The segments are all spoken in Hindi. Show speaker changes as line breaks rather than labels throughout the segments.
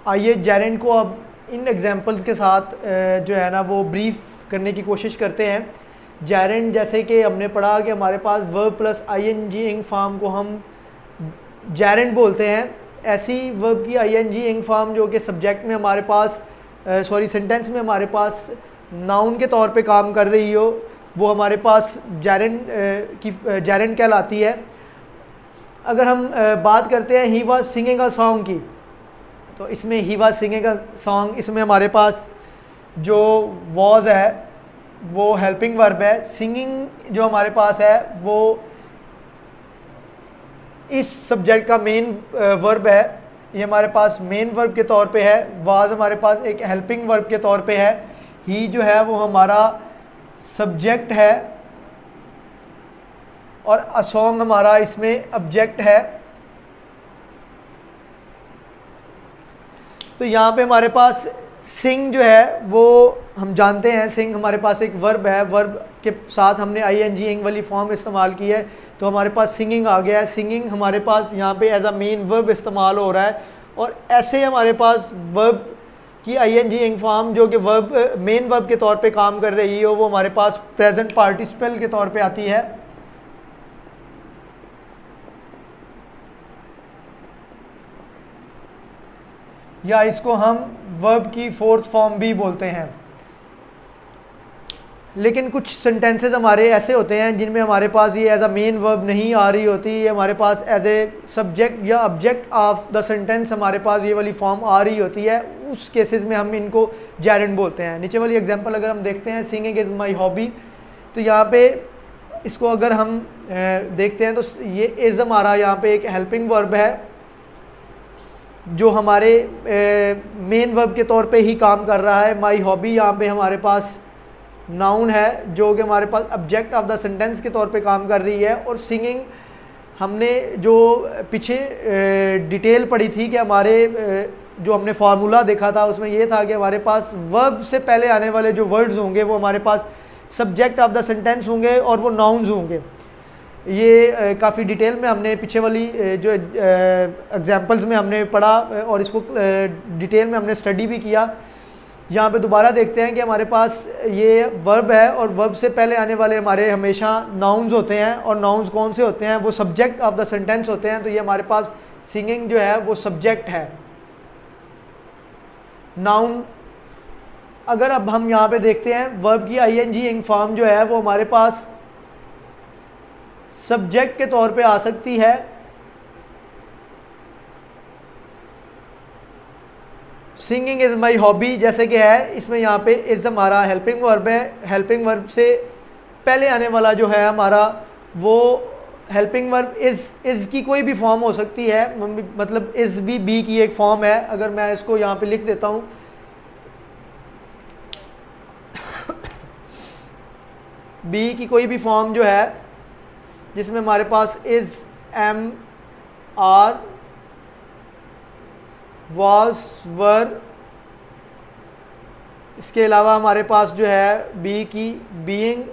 आइए जेरेंड को अब इन एग्जांपल्स के साथ जो है ना वो ब्रीफ करने की कोशिश करते हैं। जेरेंड जैसे कि हमने पढ़ा कि हमारे पास वर्ब प्लस आईएनजी इंग फॉर्म को हम जेरेंड बोलते हैं। ऐसी वर्ब की आईएनजी इंग फॉर्म जो कि सब्जेक्ट में हमारे पास सेंटेंस में हमारे पास नाउन के तौर पे काम कर रही हो, वो हमारे पास जेरेंड कहलाती है। अगर हम बात करते हैं he was singing a song की, तो इसमें he was singing a song, इसमें हमारे पास जो वॉज है वो हेल्पिंग वर्ब है। सिंगिंग जो हमारे पास है वो इस सब्जेक्ट का मेन वर्ब है, ये हमारे पास मेन वर्ब के तौर पे है। वाज हमारे पास एक हेल्पिंग वर्ब के तौर पे है। ही जो है वो हमारा सब्जेक्ट है और अ सॉन्ग हमारा इसमें ऑब्जेक्ट है। तो यहाँ पे हमारे पास सिंग जो है वो हम जानते हैं, सिंग हमारे पास एक वर्ब है, वर्ब के साथ हमने आईएनजी इंग वाली फॉर्म इस्तेमाल की है, तो हमारे पास सिंगिंग आ गया है। सिंगिंग हमारे पास यहाँ पे एज अ मेन वर्ब इस्तेमाल हो रहा है। और ऐसे हमारे पास वर्ब की आईएनजी इंग फॉर्म जो कि वर्ब मेन वर्ब के तौर पे काम कर रही हो, वो हमारे पास प्रेजेंट पार्टिसिपल के तौर पे आती है। या इसको हम वर्ब की फोर्थ फॉर्म भी बोलते हैं। लेकिन कुछ सेंटेंसेस हमारे ऐसे होते हैं जिनमें हमारे पास ये एज अ मेन वर्ब नहीं आ रही होती, ये हमारे पास एज ए सब्जेक्ट या ऑब्जेक्ट ऑफ द सेंटेंस हमारे पास ये वाली फॉर्म आ रही होती है। उस केसेस में हम इनको जेरेंड बोलते हैं। नीचे वाली एग्जांपल अगर हम देखते हैं, सिंगिंग इज़ माई हॉबी, तो यहाँ पे इसको अगर हम देखते हैं तो ये इज़ हमारा यहाँ पे एक हेल्पिंग वर्ब है जो हमारे मेन वर्ब के तौर पे ही काम कर रहा है। माई हॉबी यहाँ पे हमारे पास नाउन है जो कि हमारे पास ऑब्जेक्ट ऑफ द सेंटेंस के तौर पे काम कर रही है। और सिंगिंग हमने जो पीछे डिटेल पढ़ी थी कि हमारे जो हमने फार्मूला देखा था उसमें ये था कि हमारे पास वर्ब से पहले आने वाले जो वर्ड्स होंगे वो हमारे पास सब्जेक्ट ऑफ द सेंटेंस होंगे और वो नाउन्स होंगे। ये काफ़ी डिटेल में हमने पीछे वाली जो एग्जांपल्स में हमने पढ़ा और इसको डिटेल में हमने स्टडी भी किया। यहाँ पे दोबारा देखते हैं कि हमारे पास ये वर्ब है और वर्ब से पहले आने वाले हमारे हमेशा नाउन्स होते हैं। और नाउन्स कौन से होते हैं? वो सब्जेक्ट ऑफ द सेंटेंस होते हैं। तो ये हमारे पास सिंगिंग जो है वो सब्जेक्ट है। नाउन अगर अब हम यहाँ पे देखते हैं वर्ब की आईएनजी इंग फॉर्म जो है वो हमारे पास सब्जेक्ट के तौर पे आ सकती है। सिंगिंग इज़ माई हॉबी जैसे कि है, इसमें यहाँ पे इज़ हमारा हेल्पिंग वर्ब है। हेल्पिंग वर्ब से पहले आने वाला जो है हमारा वो हेल्पिंग वर्ब इज़ की कोई भी फॉर्म हो सकती है, मतलब इज़ भी बी की एक फॉर्म है। अगर मैं इसको यहाँ पे लिख देता हूँ बी की कोई भी फॉर्म जो है जिसमें हमारे पास इज़, एम, आर, वाज, वर, इसके अलावा हमारे पास जो है बी की बीइंग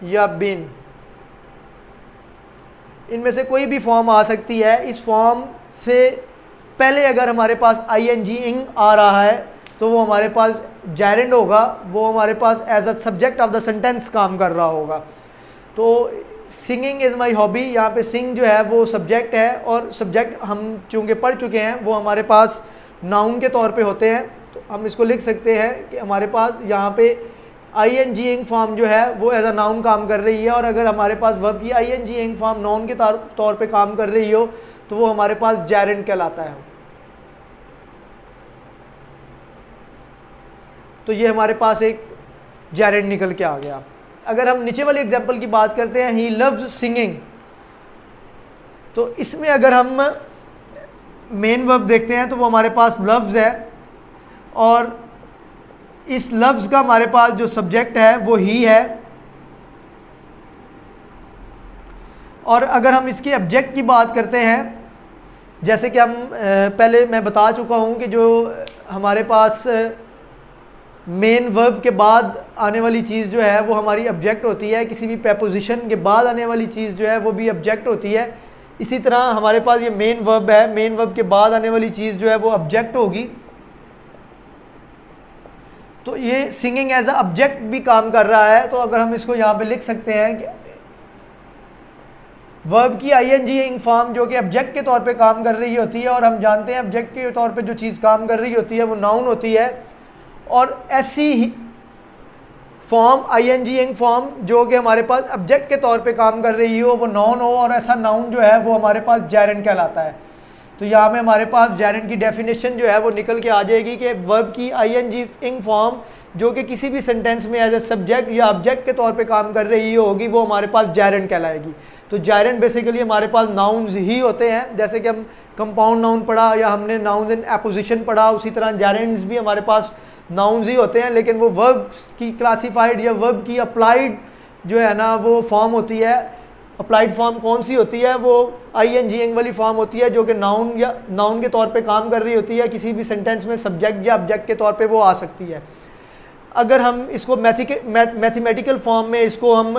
या बीन, इनमें से कोई भी फॉर्म आ सकती है। इस फॉर्म से पहले अगर हमारे पास आईएनजी इंग आ रहा है तो वो हमारे पास जेरेंड होगा, वो हमारे पास as a subject of the sentence काम कर रहा होगा। तो सिंगिंग इज़ माई हॉबी, यहाँ पे सिंग जो है वो सब्जेक्ट है और सब्जेक्ट हम चूँकि पढ़ चुके हैं वो हमारे पास नाउन के तौर पे होते हैं। तो हम इसको लिख सकते हैं कि हमारे पास यहाँ पे आईएनजी इंग फॉर्म जो है वो एज अ नाउन काम कर रही है। और अगर हमारे पास वर्ब की आईएनजी इंग फॉर्म नाउन के तौर पे काम कर रही हो तो वो हमारे पास जेरेंड कहलाता है। तो ये हमारे पास एक जेरेंड निकल के आ गया। अगर हम नीचे वाली एग्जांपल की बात करते हैं, ही लव्स सिंगिंग, तो इसमें अगर हम मेन वर्ब देखते हैं तो वो हमारे पास लव्स है और इस लव्स का हमारे पास जो सब्जेक्ट है वो ही है। और अगर हम इसके ऑब्जेक्ट की बात करते हैं, जैसे कि हम पहले मैं बता चुका हूँ कि जो हमारे पास मेन वर्ब के बाद आने वाली चीज़ जो है वो हमारी ऑब्जेक्ट होती है। किसी भी प्रेपोजिशन के बाद आने वाली चीज़ जो है वो भी ऑब्जेक्ट होती है। इसी तरह हमारे पास ये मेन वर्ब है, मेन वर्ब के बाद आने वाली चीज़ जो है वो ऑब्जेक्ट होगी। तो ये सिंगिंग एज अ ऑब्जेक्ट भी काम कर रहा है। तो अगर हम इसको यहाँ पे लिख सकते हैं कि वर्ब की आईएनजी फॉर्म जो कि ऑब्जेक्ट के तौर पे काम कर रही होती है, और हम जानते हैं ऑब्जेक्ट के तौर पे जो चीज़ काम कर रही होती है वो नाउन होती है, और ऐसी ही फॉर्म आईएनजी फॉर्म जो कि हमारे पास ऑब्जेक्ट के तौर पे काम कर रही हो वो नाउन हो, और ऐसा नाउन जो है वो हमारे पास जैरेंड कहलाता है। तो यहाँ में हमारे पास जैरेंड की डेफिनेशन जो है वो निकल के आ जाएगी कि वर्ब की आईएनजी फॉर्म जो कि किसी भी सेंटेंस में एज ए सब्जेक्ट या ऑब्जेक्ट के तौर पे काम कर रही होगी वो हमारे पास जैरेंड कहलाएगी। तो जैरेंड बेसिकली हमारे पास नाउन्स ही होते हैं, जैसे कि हम कंपाउंड नाउन पढ़ा या हमने नाउन्स इन एपोजिशन पढ़ा, उसी तरह जैरेंड्स भी हमारे पास नाउन्स ही होते हैं, लेकिन वो वर्ब की क्लासिफाइड या वर्ब की अप्लाइड जो है ना वो फॉर्म होती है। अप्लाइड फॉर्म कौन सी होती है? वो आईएनजी वाली फॉर्म होती है जो कि नाउन या नाउन के तौर पे काम कर रही होती है, किसी भी सेंटेंस में सब्जेक्ट या ऑब्जेक्ट के तौर पे वो आ सकती है। अगर हम इसको मैथमेटिकल फॉर्म में इसको हम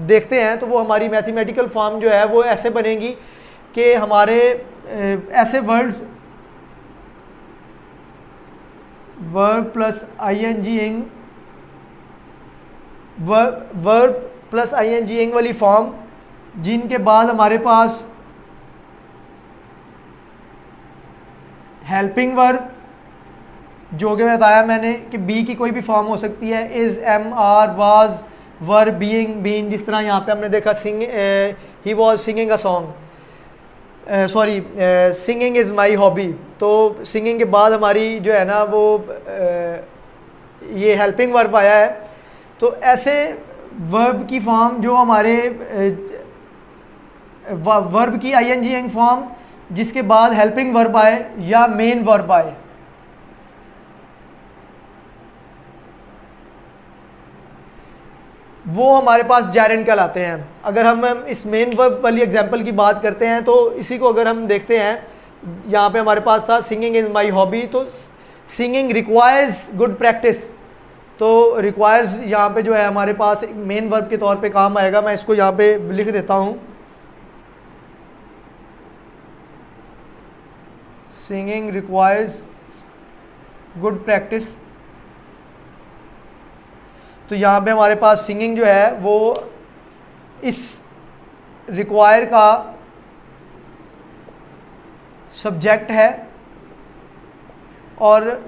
देखते हैं तो वो हमारी मैथमेटिकल फॉर्म जो है वो ऐसे बनेगी कि हमारे ऐसे words verb plus ING verb plus ING वाली फॉर्म जिनके बाद हमारे पास हेल्पिंग वर्ब जो कि बताया मैंने कि बी की कोई भी फॉर्म हो सकती है, is, am, are, was, were, being, been, जिस तरह यहाँ पे हमने देखा ही was singing a song, sorry singing is my hobby. तो सिंगिंग के बाद हमारी जो है ना वो ये हेल्पिंग वर्ब आया है। तो ऐसे वर्ब की फॉर्म जो हमारे वर्ब की आईएनजी फॉर्म जिसके बाद हेल्पिंग वर्ब आए या मेन वर्ब आए, वो हमारे पास जैरेंड कहलाते हैं। अगर हम इस मेन वर्ब वाली एग्जांपल की बात करते हैं तो इसी को अगर हम देखते हैं, यहाँ पे हमारे पास था सिंगिंग इज़ माई हॉबी, तो सिंगिंग रिक्वायर्स गुड प्रैक्टिस, तो रिक्वायर्स यहाँ पे जो है हमारे पास एक मेन वर्ब के तौर पे काम आएगा। मैं इसको यहाँ पे लिख देता हूँ, सिंगिंग रिक्वायर्स गुड प्रैक्टिस। तो यहाँ पे हमारे पास सिंगिंग जो है वो इस रिक्वायर का सब्जेक्ट है, और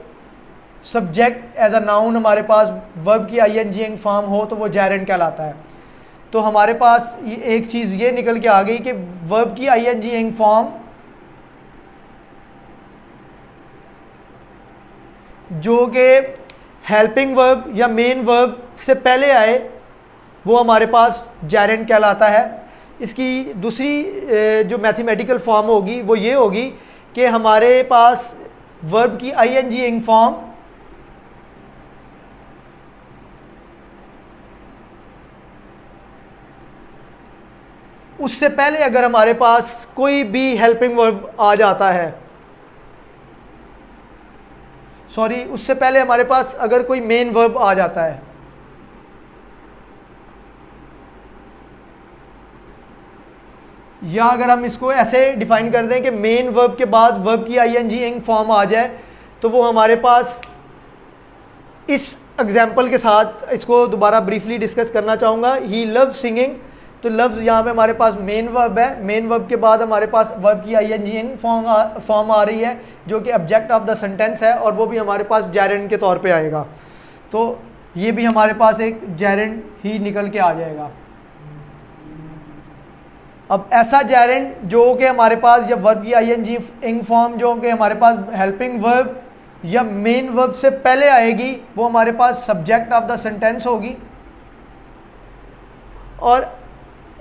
सब्जेक्ट एज अ नाउन हमारे पास वर्ब की आईएनजी फॉर्म हो तो वो जैरेंड कहलाता है। तो हमारे पास ये एक चीज़ ये निकल के आ गई कि वर्ब की आईएनजी फॉर्म जो कि हेल्पिंग वर्ब या मेन वर्ब से पहले आए वो हमारे पास जैरेंड कहलाता है। इसकी दूसरी जो मैथमेटिकल फॉर्म होगी वो ये होगी कि हमारे पास वर्ब की आईएनजी फॉर्म उससे पहले अगर हमारे पास कोई भी हेल्पिंग वर्ब आ जाता है, सॉरी उससे पहले हमारे पास अगर कोई मेन वर्ब आ जाता है, या अगर हम इसको ऐसे डिफाइन कर दें कि मेन वर्ब के बाद वर्ब की आईएनजी फॉर्म आ जाए, तो वो हमारे पास इस एग्जाम्पल के साथ इसको दोबारा ब्रीफली डिस्कस करना चाहूँगा। ही लव सिंगिंग, तो लव्स यहाँ पे हमारे पास मेन वर्ब है, मेन वर्ब के बाद हमारे पास वर्ब की आईएनजी फॉर्म आ रही है जो कि ऑब्जेक्ट ऑफ द सेंटेंस है, और वो भी हमारे पास जैरेंड के तौर पे आएगा। तो ये भी हमारे पास एक जैरेंड ही निकल के आ जाएगा। अब ऐसा जैरेंड जो कि हमारे पास या वर्ब की आईएनजी फॉर्म जो कि हमारे पास हेल्पिंग वर्ब या मेन वर्ब से पहले आएगी वो हमारे पास सब्जेक्ट ऑफ द सेंटेंस होगी, और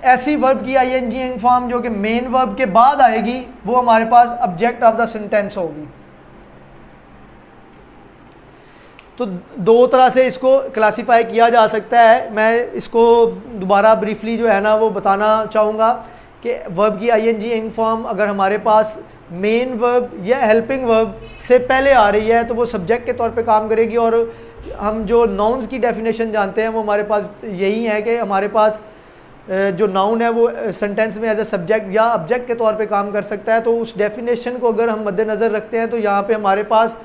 ऐसी वर्ब की आईएनजी फॉर्म जो कि मेन वर्ब के बाद आएगी वो हमारे पास ऑब्जेक्ट ऑफ द सेंटेंस होगी। तो दो तरह से इसको क्लासिफाई किया जा सकता है। मैं इसको दोबारा ब्रीफली जो है ना वो बताना चाहूँगा कि वर्ब की आईएनजी फॉर्म अगर हमारे पास मेन वर्ब या हेल्पिंग वर्ब से पहले आ रही है तो वो सब्जेक्ट के तौर पे काम करेगी, और हम जो नाउन्स की डेफिनेशन जानते हैं वो हमारे पास यही है कि हमारे पास जो नाउन है वो सेंटेंस में एज ए सब्जेक्ट या ऑब्जेक्ट के तौर पे काम कर सकता है। तो उस डेफिनेशन को अगर हम मद्देनज़र रखते हैं तो यहाँ पे हमारे पास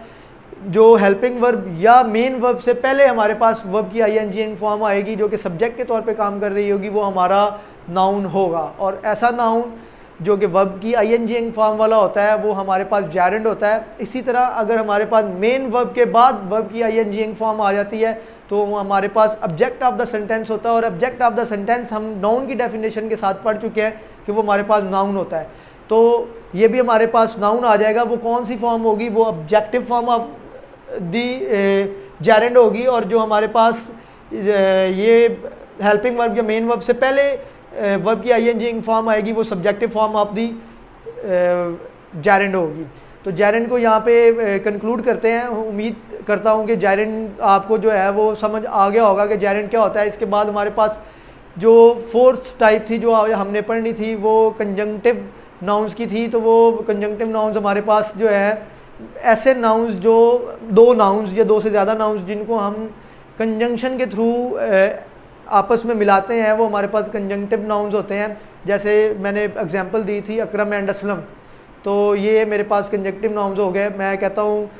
जो हेल्पिंग वर्ब या मेन वर्ब से पहले हमारे पास वर्ब की आईएनजी फॉर्म आएगी जो कि सब्जेक्ट के तौर पे काम कर रही होगी, वो हमारा नाउन होगा। और ऐसा नाउन जो कि वर्ब की आईएनजी फॉर्म वाला होता है वो हमारे पास जैरेंड होता है। इसी तरह अगर हमारे पास मेन वर्ब के बाद वर्ब की आईएनजी फॉर्म आ जाती है तो हमारे पास ऑब्जेक्ट ऑफ द सेंटेंस होता है। और ऑब्जेक्ट ऑफ द सेंटेंस हम नाउन की डेफिनेशन के साथ पढ़ चुके हैं कि वो हमारे पास नाउन होता है। तो ये भी हमारे पास नाउन आ जाएगा। वो कौन सी फॉर्म होगी? वो ऑब्जेक्टिव फॉर्म ऑफ दी जैरेंड होगी। और जो हमारे पास ये हेल्पिंग वर्ब या मेन वर्ब से पहले वर्ब की आईएनजी फॉर्म आएगी वो सब्जेक्टिव फॉर्म ऑफ दी जैरेंड होगी। तो जैरेंड को यहाँ पे कंक्लूड करते हैं। उम्मीद करता हूँ कि जैरेंड आपको जो है वो समझ आ गया होगा कि जैरेंड क्या होता है। इसके बाद हमारे पास जो फोर्थ टाइप थी जो हमने पढ़नी थी वो कंजंक्टिव नाउन्स की थी। तो वो कंजंक्टिव नाउन्स हमारे पास जो है ऐसे नाउन्स जो दो नाउन्स या दो से ज़्यादा नाउन्स जिनको हम कंजंक्शन के थ्रू आपस में मिलाते हैं वो हमारे पास कंजंक्टिव नाउन्स होते हैं। जैसे मैंने एग्जांपल दी थी अकरम एंड असलम, तो ये मेरे पास कंजंक्टिव नाउन्स हो गए। मैं कहता हूँ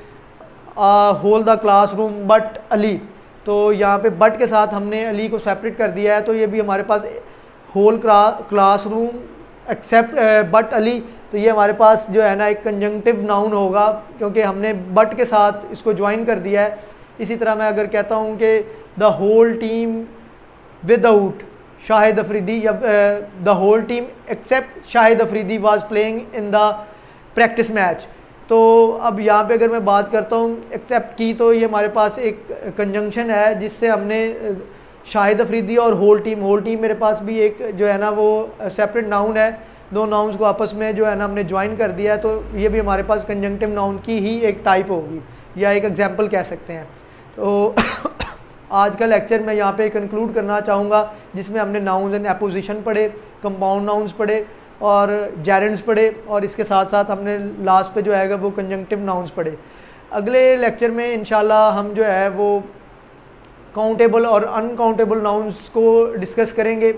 whole the classroom but Ali, तो यहाँ पे बट के साथ हमने अली को सेपरेट कर दिया है। तो ये भी हमारे पास whole classroom except but Ali, तो ये हमारे पास जो है ना एक कंजंक्टिव नाउन होगा क्योंकि हमने बट के साथ इसको ज्वाइन कर दिया है। इसी तरह मैं अगर कहता हूँ कि the whole team without Shahid Afridi या the whole team except Shahid Afridi was playing in the practice match, तो अब यहाँ पे अगर मैं बात करता हूँ एक्सेप्ट की, तो ये हमारे पास एक कंजंक्शन है जिससे हमने शाहिद अफरीदी और होल टीम मेरे पास भी एक जो है ना वो सेपरेट नाउन है। दो नाउन्स को आपस में जो है ना हमने ज्वाइन कर दिया है, तो ये भी हमारे पास कंजंक्टिव नाउन की ही एक टाइप होगी या एक एग्जांपल कह सकते हैं। तो आज का लेक्चर मैं यहाँ पे कंक्लूड करना चाहूँगा जिसमें हमने नाउन्स एंड एपोजिशन पढ़े, कंपाउंड नाउन्स पढ़े और जैरेंड्स पढ़े, और इसके साथ साथ हमने लास्ट पे जो है वो कंजंक्टिव नाउन्स पढ़े। अगले लेक्चर में इंशाल्लाह हम जो है वो काउंटेबल और अनकाउंटेबल नाउन्स को डिस्कस करेंगे।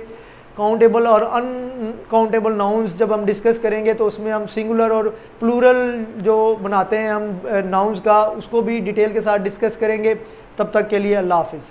काउंटेबल और अनकाउंटेबल नाउन्स जब हम डिस्कस करेंगे तो उसमें हम सिंगुलर और प्लूरल जो बनाते हैं हम नाउन्स का, उसको भी डिटेल के साथ डिस्कस करेंगे। तब तक के लिए अल्लाह हाफिज़।